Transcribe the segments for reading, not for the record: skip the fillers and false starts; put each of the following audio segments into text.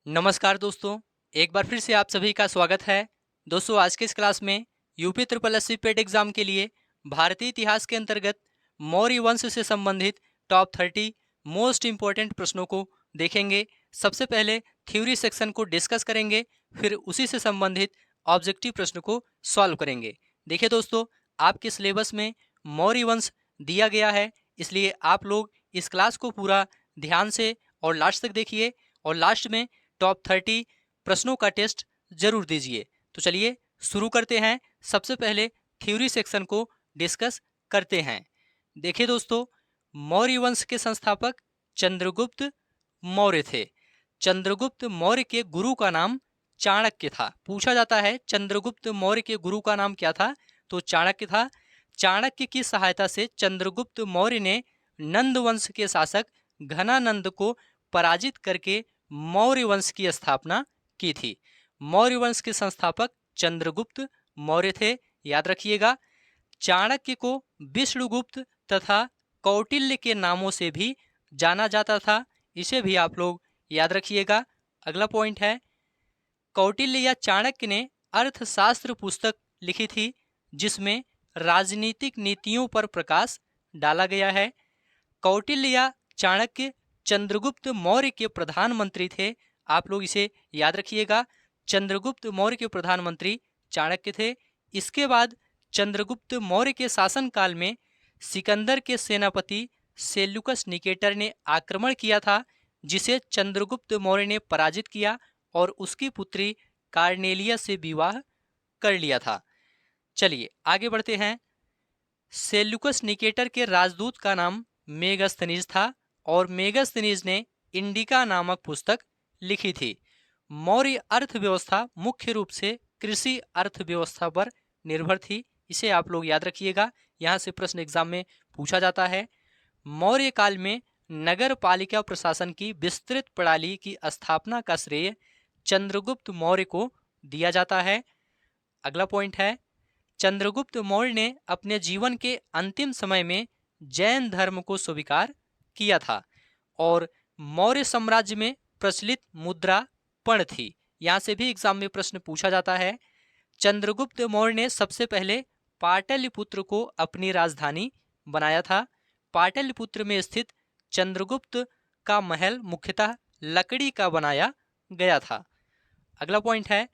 नमस्कार दोस्तों, एक बार फिर से आप सभी का स्वागत है। दोस्तों, आज के इस क्लास में UP triple S C PET exam के लिए भारतीय इतिहास के अंतर्गत मौर्य वंश से संबंधित टॉप 30 मोस्ट इम्पोर्टेंट प्रश्नों को देखेंगे। सबसे पहले थ्योरी सेक्शन को डिस्कस करेंगे, फिर उसी से संबंधित ऑब्जेक्टिव प्रश्न को सॉल्व करेंगे। देखिए दोस्तों, आपके सिलेबस में मौर्य वंश दिया गया है, इसलिए आप लोग इस क्लास को पूरा ध्यान से और लास्ट तक देखिए और लास्ट में टॉप 30 प्रश्नों का टेस्ट जरूर दीजिए। तो चलिए शुरू करते हैं। सबसे पहले थ्योरी सेक्शन को डिस्कस करते हैं। देखिए दोस्तों, मौर्य वंश के संस्थापक चंद्रगुप्त मौर्य थे। चंद्रगुप्त मौर्य के गुरु का नाम चाणक्य था। पूछा जाता है चंद्रगुप्त मौर्य के गुरु का नाम क्या था, तो चाणक्य था। चाणक्य की सहायता से चंद्रगुप्त मौर्य ने नंद वंश के शासक घनानंद को पराजित करके मौर्य वंश की स्थापना की थी। मौर्य वंश के संस्थापक चंद्रगुप्त मौर्य थे, याद रखिएगा। चाणक्य को विष्णुगुप्त तथा कौटिल्य के नामों से भी जाना जाता था, इसे भी आप लोग याद रखिएगा। अगला पॉइंट है, कौटिल्य या चाणक्य ने अर्थशास्त्र पुस्तक लिखी थी जिसमें राजनीतिक नीतियों पर प्रकाश डाला गया है। कौटिल्य या चाणक्य चंद्रगुप्त मौर्य के प्रधानमंत्री थे, आप लोग इसे याद रखिएगा। चंद्रगुप्त मौर्य के प्रधानमंत्री चाणक्य थे। इसके बाद चंद्रगुप्त मौर्य के शासनकाल में सिकंदर के सेनापति सेल्यूकस निकेटर ने आक्रमण किया था, जिसे चंद्रगुप्त मौर्य ने पराजित किया और उसकी पुत्री कार्नेलिया से विवाह कर लिया था। चलिए आगे बढ़ते हैं। सेल्यूकस निकेटर के राजदूत का नाम मेगस्थनीज था और मेगस्थनीज ने इंडिका नामक पुस्तक लिखी थी। मौर्य अर्थव्यवस्था मुख्य रूप से कृषि अर्थव्यवस्था पर निर्भर थी, इसे आप लोग याद रखिएगा, यहाँ से प्रश्न एग्जाम में पूछा जाता है। मौर्य काल में नगर पालिका प्रशासन की विस्तृत प्रणाली की स्थापना का श्रेय चंद्रगुप्त मौर्य को दिया जाता है। अगला पॉइंट है, चंद्रगुप्त मौर्य ने अपने जीवन के अंतिम समय में जैन धर्म को स्वीकार किया था और मौर्य साम्राज्य में प्रचलित मुद्रा पण थी। यहाँ से भी एग्जाम में प्रश्न पूछा जाता है। चंद्रगुप्त मौर्य ने सबसे पहले पाटलिपुत्र को अपनी राजधानी बनाया था। पाटलिपुत्र में स्थित चंद्रगुप्त का महल मुख्यतः लकड़ी का बनाया गया था। अगला पॉइंट है,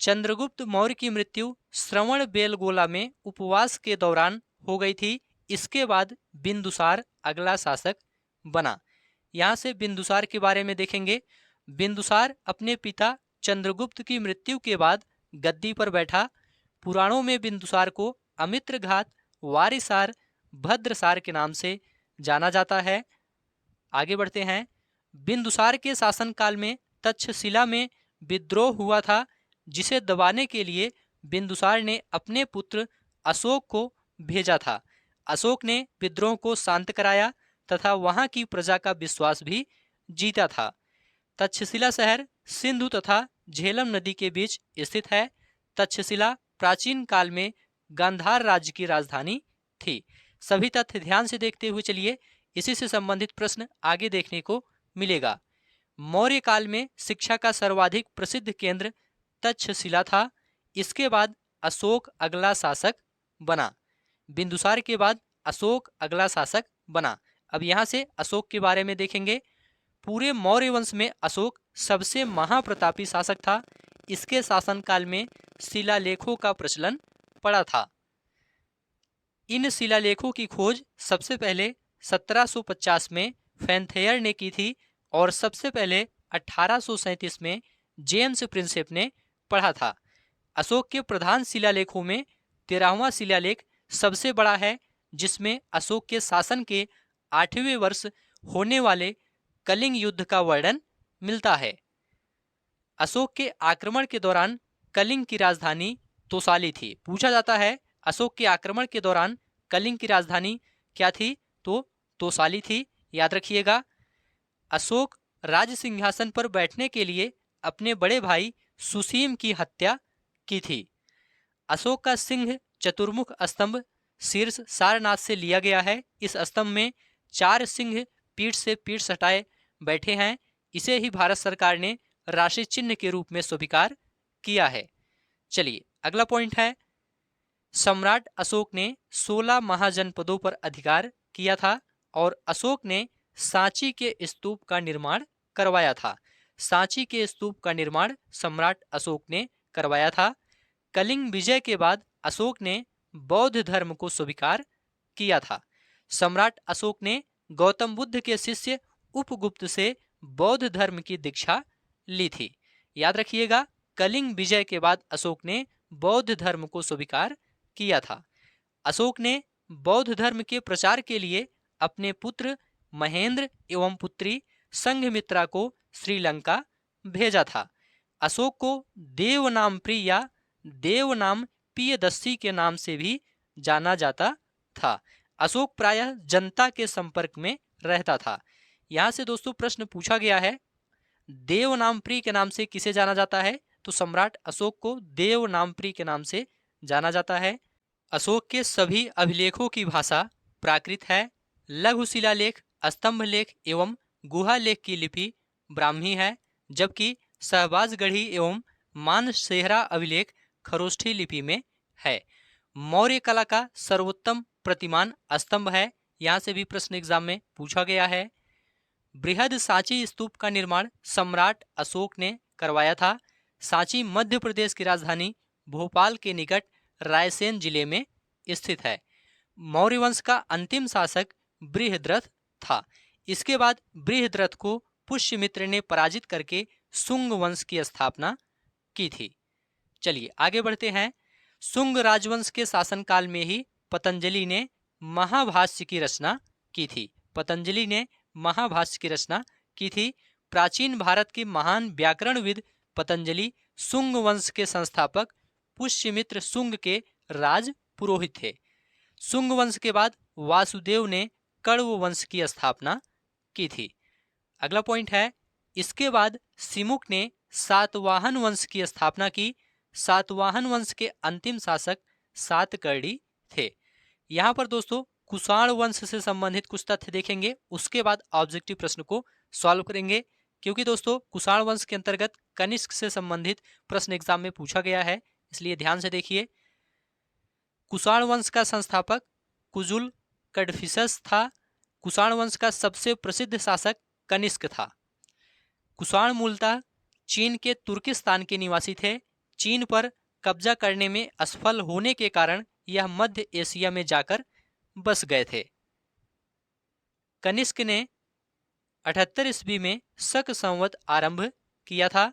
चंद्रगुप्त मौर्य की मृत्यु श्रवण बेलगोला में उपवास के दौरान हो गई थी। इसके बाद बिंदुसार अगला शासक बना। यहाँ से बिंदुसार के बारे में देखेंगे। बिंदुसार अपने पिता चंद्रगुप्त की मृत्यु के बाद गद्दी पर बैठा। पुराणों में बिंदुसार को अमित्रघात, वारिसार, भद्रसार के नाम से जाना जाता है। आगे बढ़ते हैं। बिंदुसार के शासनकाल में तक्षशिला में विद्रोह हुआ था, जिसे दबाने के लिए बिंदुसार ने अपने पुत्र अशोक को भेजा था। अशोक ने विद्रोह को शांत कराया तथा वहां की प्रजा का विश्वास भी जीता था। तक्षशिला शहर सिंधु तथा झेलम नदी के बीच स्थित है। तक्षशिला प्राचीन काल में गांधार राज्य की राजधानी थी। सभी तथ्य ध्यान से देखते हुए चलिए, इसी से संबंधित प्रश्न आगे देखने को मिलेगा। मौर्य काल में शिक्षा का सर्वाधिक प्रसिद्ध केंद्र तक्षशिला था। इसके बाद अशोक अगला शासक बना। बिंदुसार के बाद अशोक अगला शासक बना। अब यहाँ से अशोक के बारे में देखेंगे। पूरे मौर्य वंश में अशोक सबसे महाप्रतापी शासक था। इसके शासनकाल में शिलालेखों का प्रचलन पड़ा था। इन शिलालेखों की खोज सबसे पहले 1750 में फैंथेयर ने की थी और सबसे पहले 1837 में जेम्स प्रिंसेप ने पढ़ा था। अशोक के प्रधान शिलालेखों में 13वां शिलालेख सबसे बड़ा है, जिसमें अशोक के शासन के 8वें वर्ष होने वाले कलिंग युद्ध का वर्णन मिलता है। अशोक के आक्रमण के दौरान कलिंग की राजधानी तोसाली थी। पूछा जाता है अशोक के आक्रमण के दौरान कलिंग की राजधानी क्या थी, तो तोसाली थी, याद रखिएगा। अशोक राज सिंहासन पर बैठने के लिए अपने बड़े भाई सुसीम की हत्या की थी। अशोक का सिंह चतुर्मुख स्तंभ शीर्ष सारनाथ से लिया गया है। इस स्तंभ में 4 सिंह पीठ से पीठ सटाए बैठे हैं। इसे ही भारत सरकार ने राशि चिन्ह के रूप में स्वीकार किया है। चलिए अगला पॉइंट है, सम्राट अशोक ने 16 महाजनपदों पर अधिकार किया था और अशोक ने सांची के स्तूप का निर्माण करवाया था। सांची के स्तूप का निर्माण सम्राट अशोक ने करवाया था। कलिंग विजय के बाद अशोक ने बौद्ध धर्म को स्वीकार किया था। सम्राट अशोक ने गौतम बुद्ध के शिष्य उपगुप्त से बौद्ध धर्म की दीक्षा ली थी। याद रखिएगा, कलिंग विजय के बाद अशोक ने बौद्ध धर्म को स्वीकार किया था। अशोक ने बौद्ध धर्म के प्रचार के लिए अपने पुत्र महेंद्र एवं पुत्री संघमित्रा को श्रीलंका भेजा था। अशोक को देवनामप्रिय या देवनाम प्रियदर्शी के नाम से भी जाना जाता था। अशोक प्रायः जनता के संपर्क में रहता था। यहाँ से दोस्तों प्रश्न पूछा गया है, देवनामप्रिय के नाम से किसे जाना जाता है? तो सम्राट अशोक को देवनामप्रिय के नाम से जाना जाता है। अशोक के सभी अभिलेखों की भाषा प्राकृत है। लघु शिलालेख, स्तंभ लेख एवं गुहा लेख की लिपि ब्राह्मी है, जबकि सहबाजगढ़ी एवं मानसेहरा अभिलेख खरोष्ठी लिपि में है। मौर्य कला का सर्वोत्तम प्रतिमान स्तंभ है। यहाँ से भी प्रश्न एग्जाम में पूछा गया है। बृहद सांची स्तूप का निर्माण सम्राट अशोक ने करवाया था। सांची मध्य प्रदेश की राजधानी भोपाल के निकट रायसेन जिले में स्थित है। मौर्य वंश का अंतिम शासक बृहद्रथ था। इसके बाद बृहद्रथ को पुष्यमित्र ने पराजित करके शुंग वंश की स्थापना की थी। चलिए आगे बढ़ते हैं। शुंग राजवंश के शासनकाल में ही पतंजलि ने महाभाष्य की रचना की थी। पतंजलि ने महाभाष्य की रचना की थी। प्राचीन भारत के महान व्याकरणविद पतंजलि शुंग वंश के संस्थापक पुष्यमित्र शुंग के राज पुरोहित थे। शुंग वंश के बाद वासुदेव ने कण्व वंश की स्थापना की थी। अगला पॉइंट है, इसके बाद सिमुक ने सातवाहन वंश की स्थापना की। सातवाहन वंश के अंतिम शासक सातकर्णी थे। यहाँ पर दोस्तों कुषाण वंश से संबंधित कुछ तथ्य देखेंगे, उसके बाद ऑब्जेक्टिव प्रश्न को सॉल्व करेंगे, क्योंकि दोस्तों कुषाण वंश के अंतर्गत कनिष्क से संबंधित प्रश्न एग्जाम में पूछा गया है, इसलिए ध्यान से देखिए। कुषाण वंश का संस्थापक कुजुल कडफिसस था। कुषाण वंश का सबसे प्रसिद्ध शासक कनिष्क था। कुषाण मूलतः चीन के तुर्किस्तान के निवासी थे। चीन पर कब्जा करने में असफल होने के कारण यह मध्य एशिया में जाकर बस गए थे। कनिष्क ने 78 ईस्वी में शक संवत आरंभ किया था।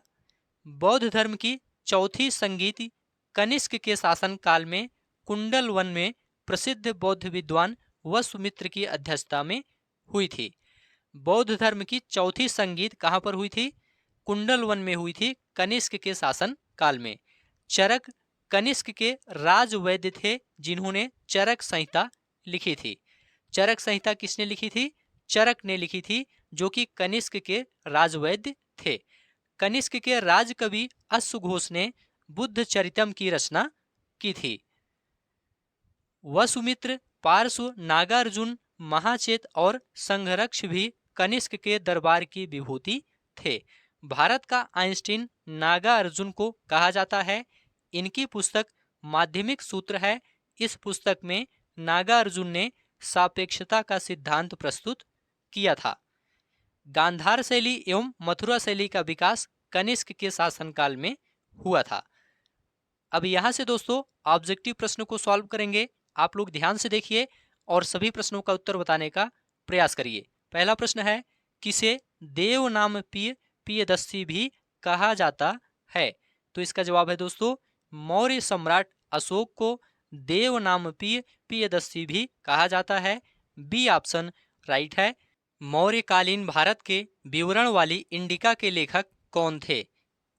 बौद्ध धर्म की चौथी संगीति कनिष्क के शासन काल में कुंडल वन में प्रसिद्ध बौद्ध विद्वान वसुमित्र की अध्यक्षता में हुई थी। बौद्ध धर्म की चौथी संगीत कहाँ पर हुई थी? कुंडल वन में हुई थी, कनिष्क के शासन काल में। चरक कनिष्क के राजवैद्य थे, जिन्होंने चरक संहिता लिखी थी। चरक संहिता किसने लिखी थी? चरक ने लिखी थी, जो कि कनिष्क के राजवैद्य थे। कनिष्क के राजकवि अश्वघोष ने बुद्ध चरितम की रचना की थी। वसुमित्र, पार्श्व, नागार्जुन, महाचेत और संघरक्ष भी कनिष्क के दरबार की विभूति थे। भारत का आइंस्टीन नागार्जुन को कहा जाता है। इनकी पुस्तक माध्यमिक सूत्र है। इस पुस्तक में नागार्जुन ने सापेक्षता का सिद्धांत प्रस्तुत किया था। गांधार शैली एवं मथुरा शैली का विकास कनिष्क के शासनकाल में हुआ था। अब यहाँ से दोस्तों ऑब्जेक्टिव प्रश्न को सॉल्व करेंगे। आप लोग ध्यान से देखिए और सभी प्रश्नों का उत्तर बताने का प्रयास करिए। पहला प्रश्न है, किसे देवनाम प्रियदर्शी भी कहा जाता है? तो इसका जवाब है दोस्तों, मौर्य सम्राट अशोक को देवनाम प्रियदर्शी भी कहा जाता है। बी ऑप्शन राइट है। मौर्यकालीन भारत के विवरण वाली इंडिका के लेखक कौन थे?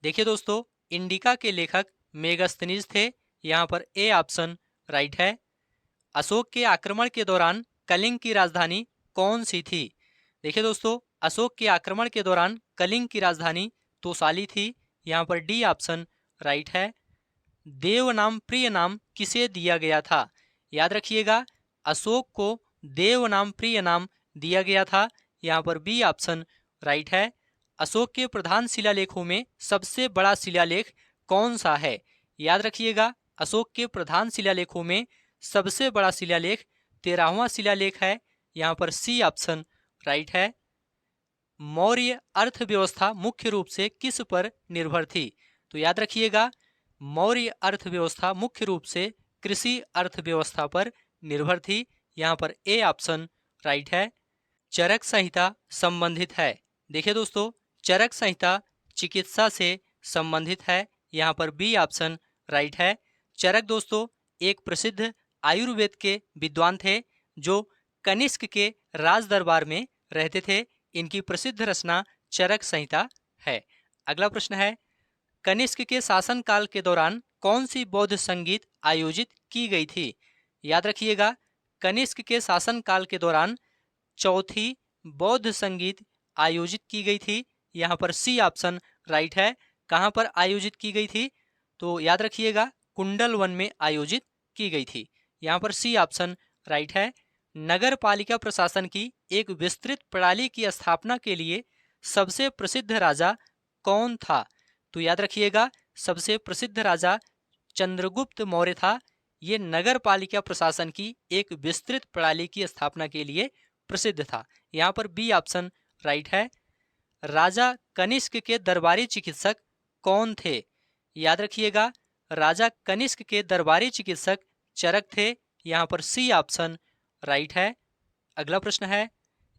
देखिए दोस्तों, इंडिका के लेखक मेगास्थनीज थे। यहाँ पर ए ऑप्शन राइट है। अशोक के आक्रमण के दौरान कलिंग की राजधानी कौन सी थी? देखिए दोस्तों, अशोक के आक्रमण के दौरान कलिंग की राजधानी तोसाली थी। यहाँ पर डी ऑप्शन राइट है। देवनाम प्रिय नाम किसे दिया गया था? याद रखिएगा, अशोक को देवनाम प्रिय नाम दिया गया था। यहाँ पर बी ऑप्शन राइट है। अशोक के प्रधान शिलालेखों में सबसे बड़ा शिलालेख कौन सा है? याद रखिएगा, अशोक के प्रधान शिलालेखों में सबसे बड़ा शिलालेख 13वां शिलालेख है। यहाँ पर सी ऑप्शन राइट है। मौर्य अर्थव्यवस्था मुख्य रूप से किस पर निर्भर थी? तो याद रखिएगा, मौर्य अर्थव्यवस्था मुख्य रूप से कृषि अर्थव्यवस्था पर निर्भर थी। यहाँ पर ए ऑप्शन राइट है। चरक संहिता संबंधित है। देखिए दोस्तों, चरक संहिता चिकित्सा से संबंधित है। यहाँ पर बी ऑप्शन राइट है। चरक दोस्तों एक प्रसिद्ध आयुर्वेद के विद्वान थे जो कनिष्क के राज दरबार में रहते थे। इनकी प्रसिद्ध रचना चरक संहिता है। अगला प्रश्न है, कनिष्क के शासनकाल के दौरान कौन सी बौद्ध संगीत आयोजित की गई थी? याद रखिएगा, कनिष्क के शासनकाल के दौरान चौथी बौद्ध संगीत आयोजित की गई थी। यहाँ पर सी ऑप्शन राइट है। कहाँ पर आयोजित की गई थी? तो याद रखिएगा, कुंडल वन में आयोजित की गई थी। यहाँ पर सी ऑप्शन राइट है। नगर पालिका प्रशासन की एक विस्तृत प्रणाली की स्थापना के लिए सबसे प्रसिद्ध राजा कौन था? तो याद रखिएगा, सबसे प्रसिद्ध राजा चंद्रगुप्त मौर्य था। ये नगर पालिका प्रशासन की एक विस्तृत प्रणाली की स्थापना के लिए प्रसिद्ध था। यहाँ पर बी ऑप्शन राइट है। राजा कनिष्क के दरबारी चिकित्सक कौन थे? याद रखिएगा, राजा कनिष्क के दरबारी चिकित्सक चरक थे। यहाँ पर सी ऑप्शन राइट है। अगला प्रश्न है,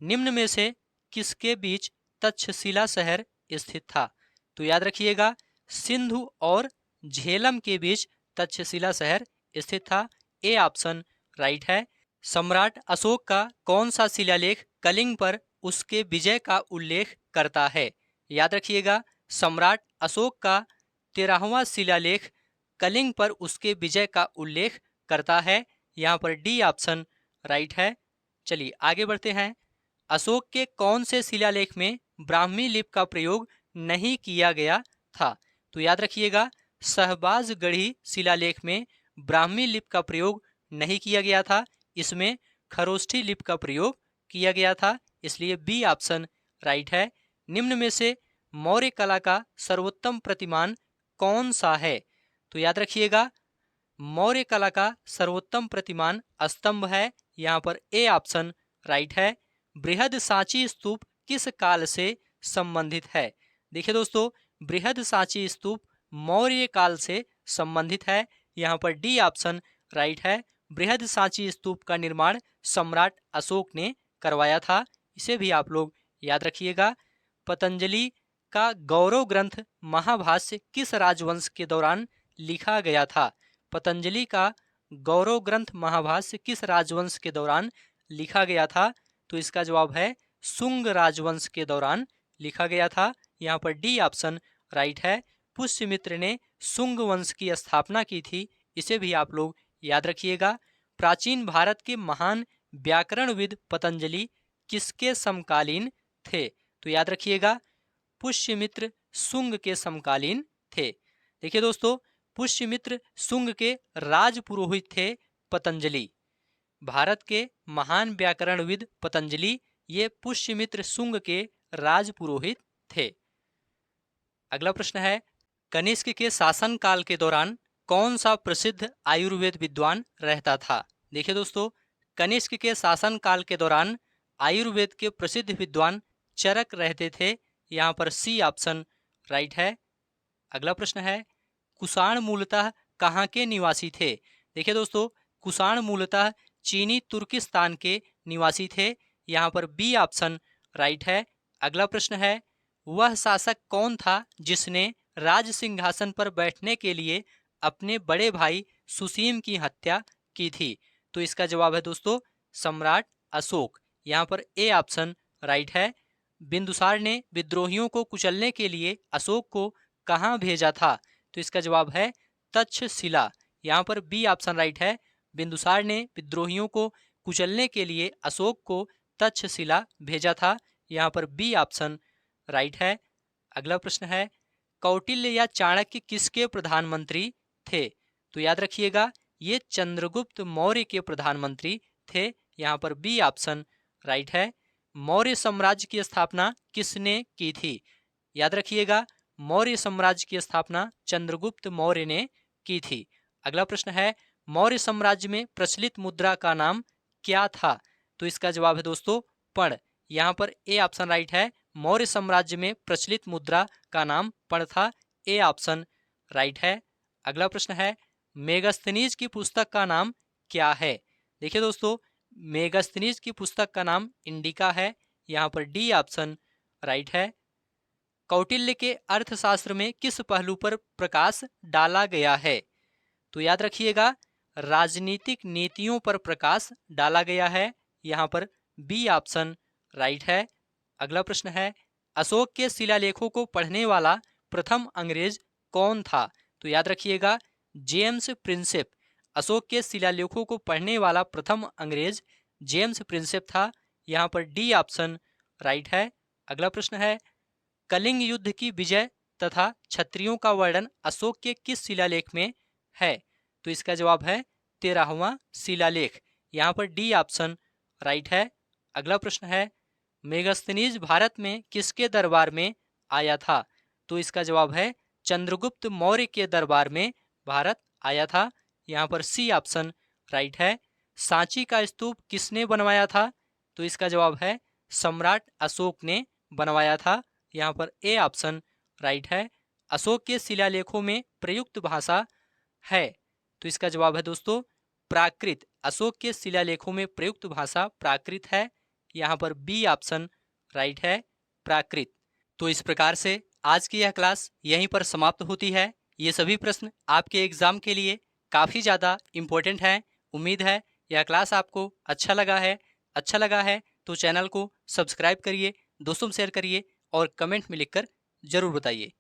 निम्न में से किसके बीच तक्षशिला शहर स्थित था? तो याद रखिएगा, सिंधु और झेलम के बीच तक्षशिला शहर स्थित था। ए ऑप्शन राइट है। सम्राट अशोक का कौन सा शिलालेख कलिंग पर उसके विजय का उल्लेख करता है? याद रखिएगा, सम्राट अशोक का 13वां शिलालेख कलिंग पर उसके विजय का उल्लेख करता है। यहाँ पर डी ऑप्शन राइट है। चलिए आगे बढ़ते हैं। अशोक के कौन से शिलालेख में ब्राह्मी लिपि का प्रयोग नहीं किया गया था? तो याद रखिएगा, शहबाजगढ़ी शिलालेख में ब्राह्मी लिपि का प्रयोग नहीं किया गया था। इसमें खरोष्ठी लिपि का प्रयोग किया गया था, इसलिए बी ऑप्शन राइट है। निम्न में से मौर्य कला का सर्वोत्तम प्रतिमान कौन सा है? तो याद रखिएगा, मौर्य कला का सर्वोत्तम प्रतिमान स्तंभ है। यहाँ पर ए ऑप्शन राइट है। बृहद सांची स्तूप किस काल से संबंधित है? देखिए दोस्तों, बृहद सांची स्तूप मौर्य काल से संबंधित है। यहाँ पर डी ऑप्शन राइट है। बृहद सांची स्तूप का निर्माण सम्राट अशोक ने करवाया था। इसे भी आप लोग याद रखिएगा। पतंजलि का गौरव ग्रंथ महाभाष्य किस राजवंश के दौरान लिखा गया था? पतंजलि का गौरव ग्रंथ महाभाष्य किस राजवंश के दौरान लिखा गया था? तो इसका जवाब है शुंग राजवंश के दौरान लिखा गया था। यहाँ पर डी ऑप्शन राइट है। पुष्यमित्र ने शुंग वंश की स्थापना की थी। इसे भी आप लोग याद रखिएगा। प्राचीन भारत के महान व्याकरणविद पतंजलि किसके समकालीन थे? तो याद रखिएगा, पुष्यमित्र शुंग के समकालीन थे। देखिए दोस्तों, पुष्यमित्र शुंग के राजपुरोहित थे पतंजलि। भारत के महान व्याकरणविद पतंजलि ये पुष्यमित्र शुंग के राजपुरोहित थे। अगला प्रश्न है, कनिष्क के शासनकाल के दौरान कौन सा प्रसिद्ध आयुर्वेद विद्वान रहता था? देखिए दोस्तों, कनिष्क के शासनकाल के दौरान आयुर्वेद के प्रसिद्ध विद्वान चरक रहते थे। यहाँ पर सी ऑप्शन राइट है। अगला प्रश्न है, कुषाण मूलतः कहाँ के निवासी थे? देखिए दोस्तों, कुषाण मूलतः चीनी तुर्किस्तान के निवासी थे। यहाँ पर बी ऑप्शन राइट है। अगला प्रश्न है, वह शासक कौन था जिसने राज सिंहासन पर बैठने के लिए अपने बड़े भाई सुसीम की हत्या की थी? तो इसका जवाब है दोस्तों सम्राट अशोक। यहाँ पर ए ऑप्शन राइट है। बिंदुसार ने विद्रोहियों को कुचलने के लिए अशोक को कहाँ भेजा था? तो इसका जवाब है तक्षशिला। यहाँ पर बी ऑप्शन राइट है। बिंदुसार ने विद्रोहियों को कुचलने के लिए अशोक को तक्षशिला भेजा था। यहाँ पर बी ऑप्शन राइट है। अगला प्रश्न है, कौटिल्य या चाणक्य किसके प्रधानमंत्री थे? तो याद रखिएगा, ये चंद्रगुप्त मौर्य के प्रधानमंत्री थे। यहाँ पर बी ऑप्शन राइट है। मौर्य साम्राज्य की स्थापना किसने की थी? याद रखिएगा, मौर्य साम्राज्य की स्थापना चंद्रगुप्त मौर्य ने की थी। अगला प्रश्न है, मौर्य साम्राज्य में प्रचलित मुद्रा का नाम क्या था? तो इसका जवाब है दोस्तों पण। यहाँ पर ए ऑप्शन राइट है। मौर्य साम्राज्य में प्रचलित मुद्रा का नाम पण था। ए ऑप्शन राइट है। अगला प्रश्न है, मेगास्थनीज की पुस्तक का नाम क्या है? देखिए दोस्तों, मेगास्थनीज की पुस्तक का नाम इंडिका है। यहाँ पर डी ऑप्शन राइट है। कौटिल्य के अर्थशास्त्र में किस पहलू पर प्रकाश डाला गया है? तो याद रखिएगा, राजनीतिक नीतियों पर प्रकाश डाला गया है। यहाँ पर बी ऑप्शन राइट है। अगला प्रश्न है, अशोक के शिलालेखों को पढ़ने वाला प्रथम अंग्रेज कौन था? तो याद रखिएगा, जेम्स प्रिंसेप। अशोक के शिलालेखों को पढ़ने वाला प्रथम अंग्रेज जेम्स प्रिंसेप था। यहाँ पर डी ऑप्शन राइट है। अगला प्रश्न है, कलिंग युद्ध की विजय तथा क्षत्रियों का वर्णन अशोक के किस शिलालेख में है? तो इसका जवाब है 13वां शिलालेख। यहाँ पर डी ऑप्शन राइट है। अगला प्रश्न है, मेगास्थनीज भारत में किसके दरबार में आया था? तो इसका जवाब है चंद्रगुप्त मौर्य के दरबार में भारत आया था। यहाँ पर सी ऑप्शन राइट है। सांची का स्तूप किसने बनवाया था? तो इसका जवाब है सम्राट अशोक ने बनवाया था। यहाँ पर ए ऑप्शन राइट है। अशोक के शिलालेखों में प्रयुक्त भाषा है? तो इसका जवाब है दोस्तों प्राकृत। अशोक के शिलालेखों में प्रयुक्त भाषा प्राकृत है। यहाँ पर बी ऑप्शन राइट है, प्राकृत। तो इस प्रकार से आज की यह क्लास यहीं पर समाप्त होती है। ये सभी प्रश्न आपके एग्जाम के लिए काफ़ी ज़्यादा इम्पोर्टेंट हैं। उम्मीद है यह क्लास आपको अच्छा लगा है। अच्छा लगा है तो चैनल को सब्सक्राइब करिए, दोस्तों में शेयर करिए और कमेंट में लिखकर ज़रूर बताइए।